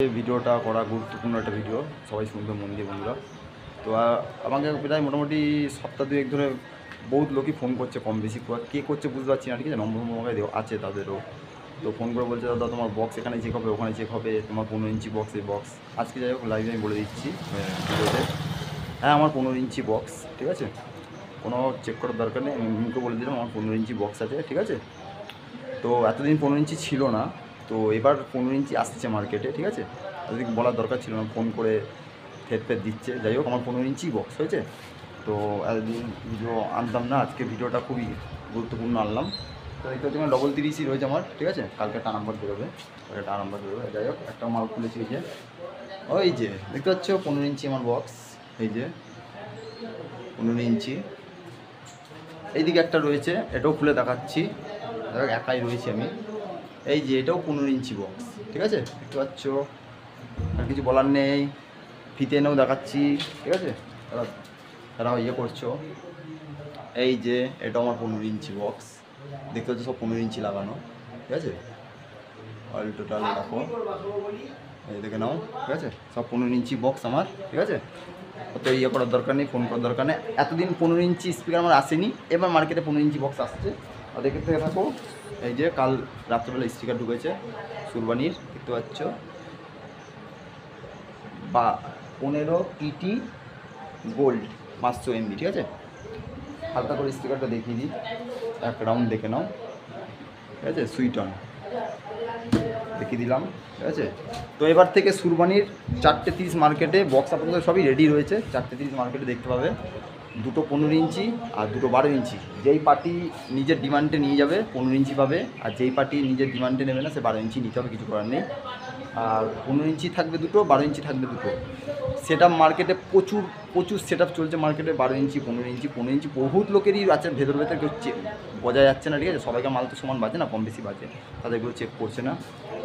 এই ভিডিওটা করা গুরুত্বপূর্ণ একটা ভিডিও, সবাই শুনবে মন দিয়ে বন্ধুরা। তো আমাকে প্রায় মোটামুটি সপ্তাহ দুয়েক ধরে বহুত লোকই ফোন করছে, কম বেশি কে করছে বুঝতে পারছি না, ঠিক আছে। নম্বর মোবাইল আছে তাদেরও, তো ফোন করে বলছে দাদা তোমার বক্স এখানে চেক হবে, ওখানে চেক হবে, তোমার 15 ইঞ্চি বক্স, এই বক্স আজকে যাই হোক লাইভে আমি বলে দিচ্ছি ভিডিওতে। হ্যাঁ, আমার 15 ইঞ্চি বক্স, ঠিক আছে, কোনো চেক করার দরকার নেই। আমি মুখে বলে দিলাম আমার 15 ইঞ্চি বক্স আছে, ঠিক আছে। তো এতদিন 15 ইঞ্চি ছিল না, তো এবার 15 ইঞ্চি আসছে মার্কেটে, ঠিক আছে। এতদিন বলার দরকার ছিল না, ফোন করে ফের দিচ্ছে। যাই হোক আমার 15 ইঞ্চি বক্স হয়েছে। তো এতদিন ভিডিও আনতাম না, আজকে ভিডিওটা খুবই গুরুত্বপূর্ণ আনলাম। তো দেখতে হচ্ছে আমার 33 রয়েছে আমার, ঠিক আছে। কালকে একটা নাম্বার বেরোবে, একটা নাম্বার বেরোবে। যাই হোক একটা মাল খুলেছি, ওই যে দেখতে পাচ্ছ 15 ইঞ্চি আমার বক্স, এই যে 15 ইঞ্চি। এইদিকে একটা রয়েছে, এটাও খুলে দেখাচ্ছি, একাই রয়েছি আমি। এই যে এটাও 15 ইঞ্চি বক্স, ঠিক আছে, দেখতে পাচ্ছ। আর কিছু বলার নেই, ফিতে এনেও দেখাচ্ছি, ঠিক আছে। তারা ইয়ে করছো, এই যে এটা আমার 15 ইঞ্চি বক্স, দেখতে পাচ্ছ সব 15 ইঞ্চি লাগানো, ঠিক আছে। অল টোটাল দেখো, এই দেখে নাও, ঠিক আছে। সব 15 ইঞ্চি বক্স আমার, ঠিক আছে। অত ইয়ে করার দরকার নেই, ফোন করার দরকার নেই। এতদিন 15 ইঞ্চি স্পিকার আমার আসেনি, এবার মার্কেটে 15 ইঞ্চি বক্স আসছে। আর দেখে থেকে থাকো, এই যে কাল রাত্রেবেলা স্টিকার ঢুকেছে সুরবানির, দেখতে পাচ্ছ, বা 15 টিটি গোল্ড 500 MB, ঠিক আছে। হালকা করে স্টিকারটা দেখিয়ে দিই, এক রাউন্ড দেখে নাও, ঠিক আছে। সুইট অন দেখিয়ে দিলাম, ঠিক আছে। তো এবার থেকে সুরবানির 4:30 মার্কেটে বক্স আপাতত সবই রেডি রয়েছে। 4:30 মার্কেটে দেখতে পাবে দুটো 15 ইঞ্চি আর দুটো 12 ইঞ্চি। যেই পার্টি নিজের ডিমান্ডে নিয়ে যাবে 15 ইঞ্চি পাবে, আর যেই পার্টি নিজের ডিমান্ডে নেবে না সে 12 ইঞ্চি নিতে হবে, কিছু করার নেই। আর 15 ইঞ্চি থাকবে দুটো, 12 ইঞ্চি থাকবে দুটো। সেট আপ মার্কেটে প্রচুর প্রচুর সেট আপ চলছে মার্কেটে, 12 ইঞ্চি 15 ইঞ্চি 15 ইঞ্চি বহুত লোকেরই আছে, ভেতর কেউ বোঝা যাচ্ছে না, ঠিক আছে। সবাইকে মাল তো সমান বাজে না, কম বেশি বাজে, তাদেরগুলো চেক করছে না।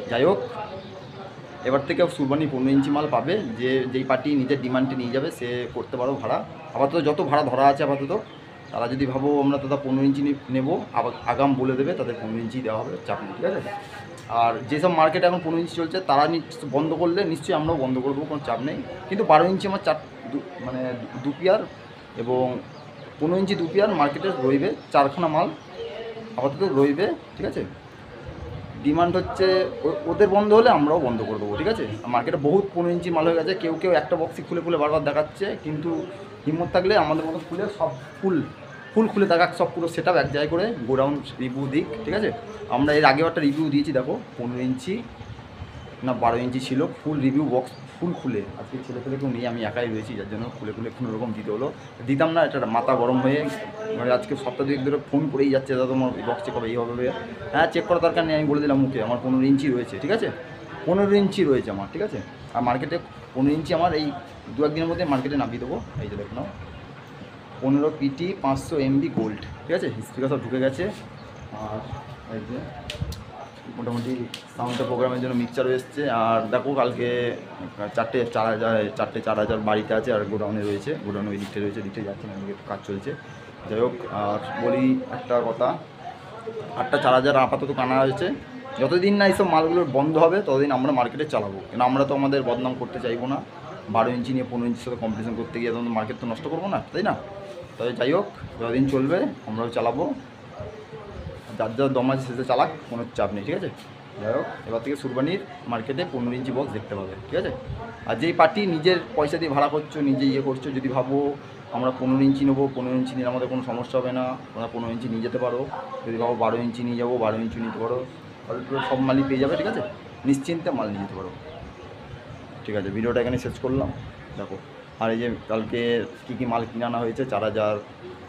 যাই হোক এবার থেকে সুরবানি 15 ইঞ্চি মাল পাবে, যেই পার্টি নিজের ডিমান্ডে নিয়ে যাবে সে করতে পারো ভাড়া। আপাতত যত ভাড়া ধরা আছে আপাতত, তারা যদি ভাবো আমরা দাদা 15 ইঞ্চি নেবো, আগাম বলে দেবে, তাদের 15 ইঞ্চি দেওয়া হবে, চাপ নেই, ঠিক আছে। আর যেসব মার্কেটে এখন 15 ইঞ্চি চলছে তারা বন্ধ করলে নিশ্চয়ই আমরাও বন্ধ করবো, কোনো চাপ নেই। কিন্তু 12 ইঞ্চি আমার মানে 2 পেয়ার এবং 15 ইঞ্চি 2 পেয়ার মার্কেটে রইবে, 4খানা মাল আপাতত রইবে, ঠিক আছে। ডিমান্ড হচ্ছে ওদের বন্ধ হলে আমরাও বন্ধ করে দেবো, ঠিক আছে। মার্কেটে বহুত 15 ইঞ্চি মাল হয়ে গেছে, কেউ একটা বক্সই খুলে খুলে বারবার দেখাচ্ছে, কিন্তু হিম্মত থাকলে আমাদের মতো খুলে সব ফুল খুলে দেখাক, সব পুরো সেট আপ এক জায়গায় করে গোডাউন রিভিউ দিক, ঠিক আছে। আমরা এর আগেও একটা রিভিউ দিয়েছি, দেখো 15 ইঞ্চি না 12 ইঞ্চি ছিল, ফুল রিভিউ বক্স ফুল খুলে। আজকে ছেলে কেউ নেই, আমি একাই রয়েছি, যার জন্য খুলে কোনো রকম দিতে হলো। দিতাম না, এটা মাথা গরম হয়ে মানে আজকে সপ্তাহ দুয়েক ধরে ফোন করেই যাচ্ছে, দাদা তোমার বক্স চেক হবে, এই হবে। হ্যাঁ, চেক করার দরকার নেই, আমি বলে দিলাম মুখে আমার 15 ইঞ্চি রয়েছে, ঠিক আছে। 15 ইঞ্চি রয়েছে আমার, ঠিক আছে। আর মার্কেটে 15 ইঞ্চি আমার এই 2-1 দিনের মধ্যে মার্কেটে নামিয়ে দেবো। এই যে দেখো নাও, 15 পিটি 500 MB গোল্ড, ঠিক আছে। স্পিকার সব ঢুকে গেছে। আর এই যে মোটামুটি সাউন্ডটা প্রোগ্রামের জন্য মিক্সচারও এসছে। আর দেখো কালকে 4,000 বাড়িতে আছে, আর গোডাউনে রয়েছে, গোডাউনে ওই দিকটা রয়েছে, দিকটা যাচ্ছে না, কাজ চলছে। যাই হোক, আর বলি একটা কথা, 4,000 আপাতত কানা হয়েছে। যতদিন না এইসব মালগুলো বন্ধ হবে ততদিন আমরা মার্কেটে চালাবো, কেন আমরা তো আমাদের বদনাম করতে চাইবো না। 12 ইঞ্চি নিয়ে 15 ইঞ্চির সাথে কম্পিটিশন করতে গিয়ে তখন মার্কেট তো নষ্ট করবো না, তাই না। তবে যাই হোক, যতদিন চলবে আমরাও চালাবো, যার দম আছে সেটা চালাক, কোনো চাপ নেই, ঠিক আছে। যাই হোক এবার থেকে সুরবানির মার্কেটে 15 ইঞ্চি বক্স দেখতে পাবে, ঠিক আছে। আর যেই পার্টি নিজের পয়সা দিয়ে ভাড়া করছো, নিজে ইয়ে করছো, যদি ভাবো আমরা 15 ইঞ্চি নেবো, 15 ইঞ্চি নিলে আমাদের কোনো সমস্যা হবে না, তোমরা 15 ইঞ্চি নিয়ে যেতে পারো। যদি ভাবো 12 ইঞ্চি নিয়ে যাবো, 12 ইঞ্চি নিতে পারো, অল্প সব মালই পেয়ে যাবে, ঠিক আছে। নিশ্চিন্তে মাল নিয়ে যেতে পারো, ঠিক আছে। ভিডিওটা এখানে শেষ করলাম, দেখো। আর এই যে কালকে কী মাল কিনে আনা হয়েছে, 4,000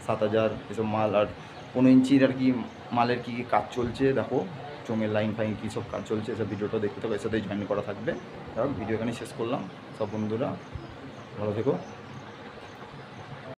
7,000 এসব মাল, আর 15 ইঞ্চির আর কি মালের কী কাজ চলছে দেখো, চোঙের লাইন ফাইন কী সব কাজ চলছে, এসব ভিডিওটা দেখতে হবে, এর সাথেই জয়েন করা থাকবে। তারপর ভিডিও এখানে শেষ করলাম। সব বন্ধুরা ভালো থেকো।